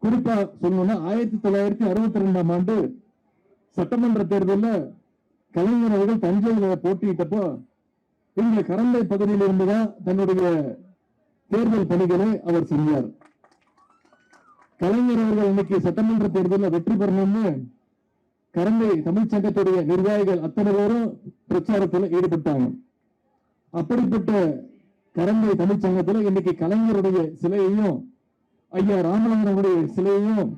குறிப்பா சொல்லணும்னா 1962ஆம் ஆண்டு சட்டமன்ற தேர்தலில் கலைஞர் அவர்கள் தஞ்சையில் போட்டியிட்டப்போ இங்க கரந்தை பகுதியில் இருந்துதான் தன்னுடைய தேர்தல் பணிகளை அவர் செஞ்சார். கலைஞர் அவர்கள் இன்னைக்கு சட்டமன்ற தேர்தலில் வெற்றி பெறணும்னு கரந்தை தமிழ்ச்சங்கத்துடைய நிர்வாகிகள் அத்தனை பேரும் பிரச்சாரத்தில் ஈடுபட்டாங்க. அப்படிப்பட்ட கரந்தை தமிழ்ச்சங்கத்தில் இன்னைக்கு கலைஞருடைய சிலையையும் ஐயா ராமலிங்கனுடைய சிலையையும்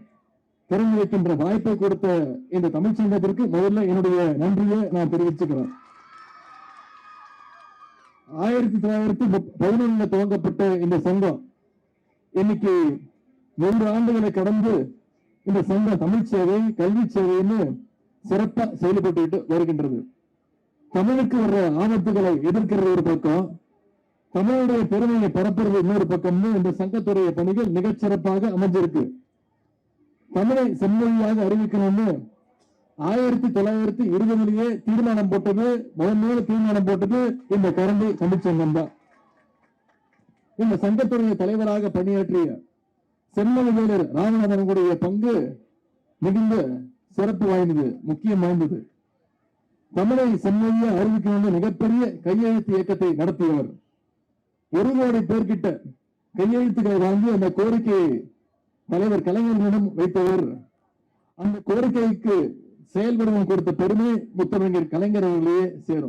திறந்து வைக்கின்ற வாய்ப்பை கொடுத்த இந்த தமிழ்ச்சங்கத்திற்கு முதல்ல என்னுடைய நன்றியை நான் தெரிவிச்சுக்கிறேன். 1911 துவங்கப்பட்ட இந்த சங்கம் இன்னைக்கு 100 ஆண்டுகளை கடந்து இந்த சங்கம் தமிழ் சேவை கல்வி சேவைன்னு சிறப்பா செயல்பட்டு வருகின்றது. தமிழுக்கு வர்ற ஆபத்துகளை எதிர்க்கிறது ஒரு பக்கம், தமிழுடைய பெருமையை பரப்புறது இன்னொரு பக்கம்னு இந்த சங்கத்துடைய பணிகள் மிகச்சிறப்பாக அமைஞ்சிருக்கு. தமிழை செம்மொழியாக அறிவிக்கணும்னு 1920 தீர்மானம் போட்டது, முதல் தீர்மானம் போட்டது இந்த கரந்தை தமிழ்ச்சங்கம் தான். இந்த சங்கத்துடைய தலைவராக பணியாற்றிய செம்மொழி வேலர் ராமநாதனுடைய பங்கு மிகுந்த சிறப்பு வாய்ந்தது, முக்கியம் வாய்ந்தது. தமிழை செம்மொழியா அறிவிக்கணும்னு மிகப்பெரிய கையெழுத்து இயக்கத்தை நடத்தியவர். 1 கோடி பேர்கிட்ட கையெழுத்துக்களை வாங்கி அந்த கோரிக்கையை தலைவர் கலைஞரிடம் வைத்தவர். அந்த கோரிக்கைக்கு செயல்படுவம் கொடுத்த பெருமை முத்தமிழர் கலைஞர் அவர்களே சேரும்.